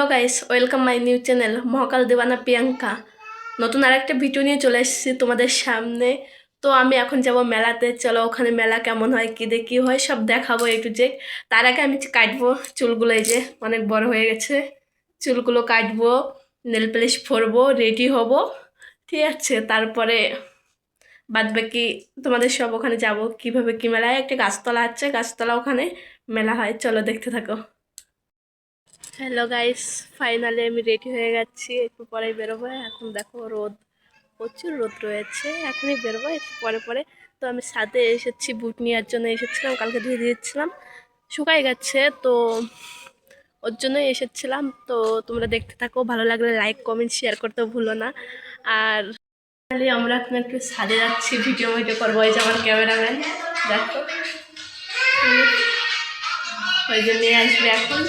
Hello guys, welcome my new channel Mahakal Deewana Priyanka. নতুন আরেকটা video নিয়ে চলে এসেছি তোমাদের সামনে। তো আমি এখন যাব মেলাতে। চলো ওখানে মেলা কেমন হয়, কী দিয়ে কী হয় সব দেখাবো একটু যে। তার আগে আমি কাটবো চুলগুলো, এই যে অনেক বড় হয়ে গেছে। চুলগুলো কাটবো, নেল পলিশ পরবো, রেডি হব, ঠিক আছে। তারপরে বাদ বাকি তোমাদের সব ওখানে যাব। কিভাবে কি মেলায় একটা গাছতলা আছে, গাছতলা ওখানে মেলা হয়, চলো দেখতে থাকো। হ্যালো গাইস, ফাইনালি আমি রেডি হয়ে গেছি, একটু পরেই বেরোবো। এখন দেখো রোদ, প্রচুর রোদ রয়েছে, এখনই বেরোবো একটু পরে পরে। তো আমি ছাদে এসেছি, বুট নেওয়ার জন্য এসেছিলাম, কালকে ধুয়ে দিয়েছিলাম, শুকাই গেছে তো, ওর জন্যই এসেছিলাম। তো তোমরা দেখতে থাকো, ভালো লাগলে লাইক কমেন্ট শেয়ার করতেও ভুলো না। আর আমরা এখন একটু ছাদে যাচ্ছি, ভিডিও করবো। এই যে আমার ক্যামেরাম্যান, দেখো ওই যে নিয়ে আসবে এখন।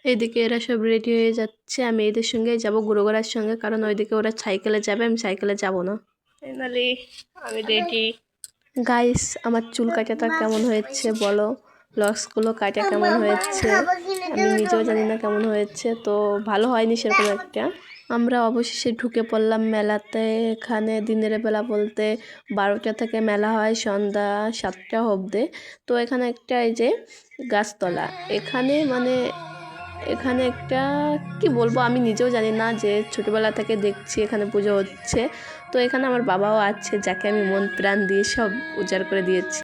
এইদিকে এরা সব রেডি হয়ে যাচ্ছে, আমি এদের সঙ্গে যাব, গুরুগড়ার সঙ্গে, কারণ ওইদিকে ওরা সাইকেলে যাবে, আমি সাইকেলে যাব না। ফাইনালি আমি রেডি। গাইস, আমার চুল কাটাটা কেমন হয়েছে বলো, লক্সগুলো কাটা কেমন হয়েছে, আমি নিজেও জানি না কেমন হয়েছে, তো ভালো হয়নি সেরকম একটা। আমরা অবশেষে ঢুকে পড়লাম মেলাতে। এখানে দিনের বেলা বলতে 12টা থেকে মেলা হয় সন্ধ্যা 7টা অবধি। তো এখানে একটা এই যে গাছতলা, এখানে মানে এখানে একটা কি বলবো আমি নিজেও জানি না, যে ছোটোবেলা থেকে দেখছি এখানে পুজো হচ্ছে। তো এখানে আমার বাবাও আছে, যাকে আমি মন প্রাণ দিয়ে সব উজাড় করে দিয়েছি।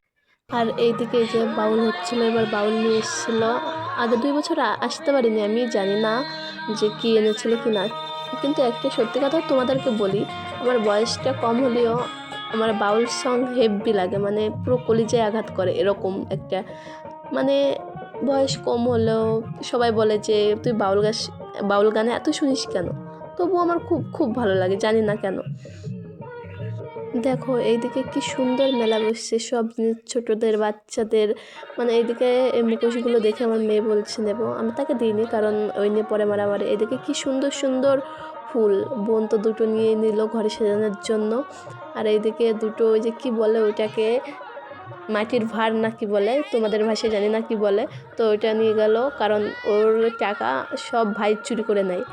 আর এইদিকে এই যে বাউল হচ্ছিলো, এবার বাউল নিয়ে এসেছিলো। আগে 2 বছর আসতে পারিনি, আমি জানি না যে কি এনেছিল কি না। কিন্তু একটা সত্যি কথা তোমাদেরকে বলি, আমার বয়সটা কম হলেও আমার বাউল সং হেভি লাগে, মানে পুরো কলিজায় আঘাত করে এরকম একটা। মানে বয়স কম হলেও সবাই বলে যে তুই বাউল গানে এত শুনিস কেন, তবুও আমার খুব খুব ভালো লাগে, জানি না কেন। দেখো এইদিকে কি সুন্দর মেলা বসছে, সব জিনিস ছোটদের বাচ্চাদের। মানে এইদিকে এই মুখোশগুলো দেখে আমার মেয়ে বলছে নেবো, আমি তাকে দিইনি, কারণ ওই নিয়ে পরে মারামারি। এদিকে কি সুন্দর সুন্দর ফুল, বোন তো দুটো নিয়ে নিল ঘরে সাজানোর জন্য। আর এইদিকে দুটো ওই যে কি বলে ওইটাকে, মাটির ভার না কি বলে, তোমাদের ভাষায় জানি না কি বলে। তো ওইটা নিয়ে গেল, কারণ ওর টাকা সব ভাই চুরি করে নেয়।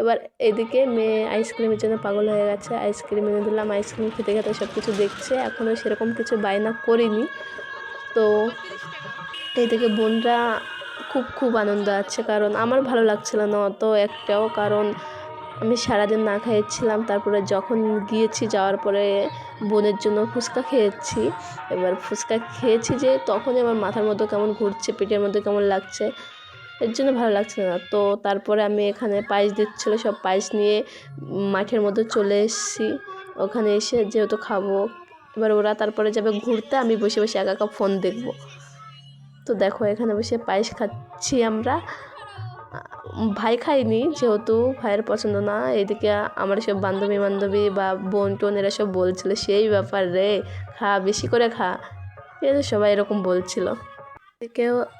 এবার এদিকে মেয়ে আইসক্রিমের জন্য পাগল হয়ে গেছে, আইসক্রিম এনে দিলাম, আইসক্রিম খেতে খেতে সব কিছু দেখছে, এখনও সেরকম কিছু বায়না করিনি। তো এইদিকে বোনরা খুব খুব আনন্দ আছে, কারণ আমার ভালো লাগছিল না অত একটাও, কারণ আমি সারাদিন না খেয়েছিলাম। তারপরে যখন গিয়েছি, যাওয়ার পরে বোনের জন্য ফুচকা খেয়েছি। এবার ফুচকা খেয়েছি যে তখনই আমার মাথার মধ্যে কেমন ঘুরছে, পেটের মধ্যে কেমন লাগছে, এর জন্য ভালো লাগছে না। তো তারপরে আমি এখানে পায়েস দিচ্ছিলো, সব পায়েস নিয়ে মাঠের মধ্যে চলে এসেছি। ওখানে এসে যেহেতু খাবো, এবার ওরা তারপরে যাবে ঘুরতে, আমি বসে বসে একা একা ফোন দেখবো। তো দেখো এখানে বসে পায়েস খাচ্ছি আমরা। ভাই খাইনি, যেহেতু ভাইয়ের পছন্দ না। এদিকে আমার সব বান্ধবী বা বোন টোন এরা সব বলছিল সেই ব্যাপার রে, খা বেশি করে খা, ঠিক আছে, সবাই এরকম বলছিল।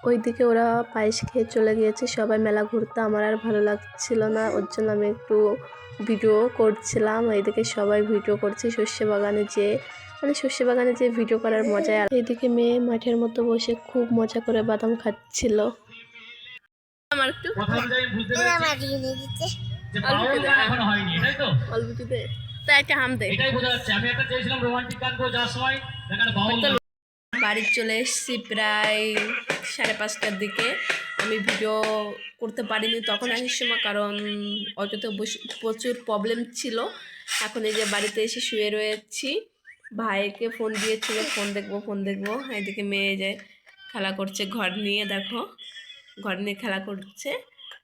ওইদিকে ওরা পায়েস খেয়ে চলে গিয়েছে সবাই মেলা ঘুরতে, আমার আর ভালো লাগছিল না, ওর জন্য আমি একটু ভিডিও করছিলাম। এইদিকে সবাই ভিডিও করছে শস্য বাগানে যে, মানে শস্য বাগানে যে ভিডিও করার মজায়। আর এইদিকে মেয়ে মাঠের মতো বসে খুব মজা করে বাদাম খাচ্ছিল। আমার একটু একটা হাম দে। বাড়ি চলে এসেছি প্রায় 5:30টার দিকে। আমি ভিডিও করতে পারিনি তখন আসার সময়, কারণ অটোতে প্রচুর প্রবলেম ছিল। এখন এই যে বাড়িতে এসে শুয়ে রয়েছি, ভাইকে ফোন দিয়েছিল, ফোন দেখবো। এদিকে মেয়ে যে খেলা করছে ঘর নিয়ে, দেখো ঘর নিয়ে খেলা করছে।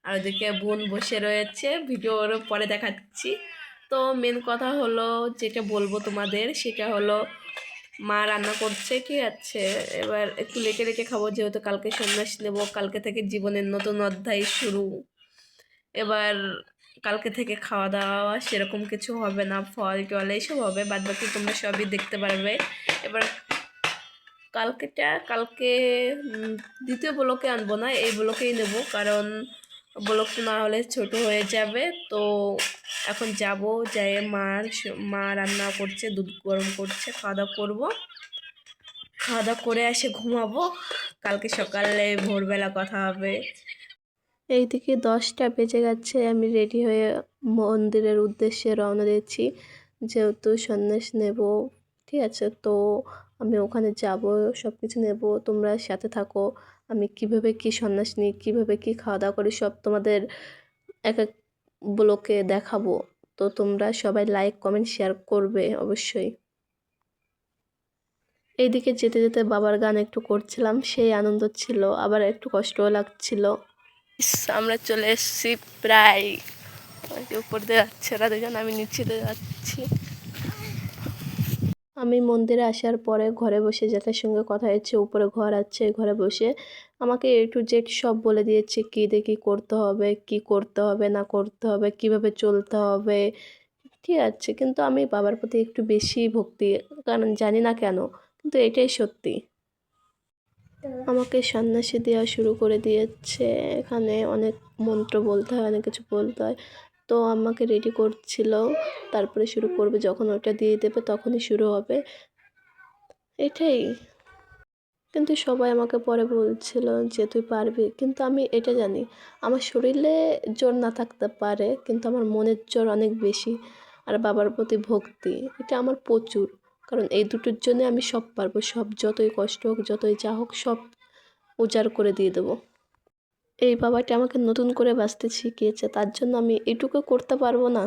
আর ওদিকে বোন বসে রয়েছে, ভিডিওর পরে দেখাচ্ছি। তো মেন কথা হলো যেটা বলবো তোমাদের, সেটা হলো মা রান্না করছে, ঠিক আছে। এবার একটু লেটে লেটে খাবো, যেহেতু কালকে সন্ন্যাস নেব, কালকে থেকে জীবনের নতুন অধ্যায় শুরু। এবার কালকে থেকে খাওয়া দাওয়া সেরকম কিছু হবে না, ফল টল এইসব হবে, বাদ বাকি তোমরা সবই দেখতে পারবে। এবার কালকে দ্বিতীয় ব্লকে আনবো না, এই ব্লকেই নেব, কারণ ব্লকটা না হলে ছোট হয়ে যাবে। তো এখন যাব, যাই মা রান্না করছে, দুধ গরম করছে, খাওয়া দাওয়া করবো, খাওয়া দাওয়া করে এসে ঘুমাবো। কালকে সকালে ভোরবেলা কথা হবে। এইদিকে 10টা বেজে গেছে, আমি রেডি হয়ে মন্দিরের উদ্দেশ্যে রওনা দিচ্ছি, যেহেতু সন্ন্যাস নেব। ঠিক আছে, তো আমি ওখানে যাব, সব কিছু নেব, তোমরা সাথে থাকো। আমি কিভাবে কি সন্ন্যাস নিই, কিভাবে কি খাওয়া দাওয়া করি, সব তোমাদের এক এক ব্লকে দেখাবো। তো তোমরা সবাই লাইক কমেন্ট শেয়ার করবে অবশ্যই। এইদিকে যেতে যেতে বাবার গান একটু করছিলাম, সেই আনন্দ ছিল, আবার একটু কষ্টও লাগছিল। আমরা চলে এসেছি প্রায়, উপর দিয়ে যাচ্ছে ওরা দুজন, আমি নিচে দিয়ে যাচ্ছি। আমি মন্দিরে আসার পরে ঘরে বসে জ্যাঠার সঙ্গে কথা হচ্ছে, উপরে ঘর আছে, ঘরে বসে আমাকে A to Z সব বলে দিয়েছে, কী দেখি করতে হবে, কি করতে হবে না করতে হবে, কিভাবে চলতে হবে। ঠিক আছে, কিন্তু আমি বাবার প্রতি একটু বেশি ভক্তি, কারণ জানি না কেন, কিন্তু এটাই সত্যি। আমাকে সন্ন্যাসী দেওয়া শুরু করে দিয়েছে, এখানে অনেক মন্ত্র বলতে হয়, অনেক কিছু বলতে হয়। তো আমাকে রেডি করছিল, তারপরে শুরু করবে, যখন ওটা দিয়ে দেবে তখনই শুরু হবে, এটাই। কিন্তু সবাই আমাকে পরে বলছিল যে তুই পারবি, কিন্তু আমি এটা জানি, আমার শরীরে জোর না থাকতে পারে, কিন্তু আমার মনের জোর অনেক বেশি, আর বাবার প্রতি ভক্তি এটা আমার প্রচুর। কারণ এই দুটোর জন্য আমি সব পারবো, সব যতই কষ্ট হোক, যতই যা হোক, সব উজাড় করে দিয়ে দেবো। এই বাবাটা আমাকে নতুন করে বাঁচতে শিখিয়েছে, তার জন্য আমি এটুকু করতে পারবো না?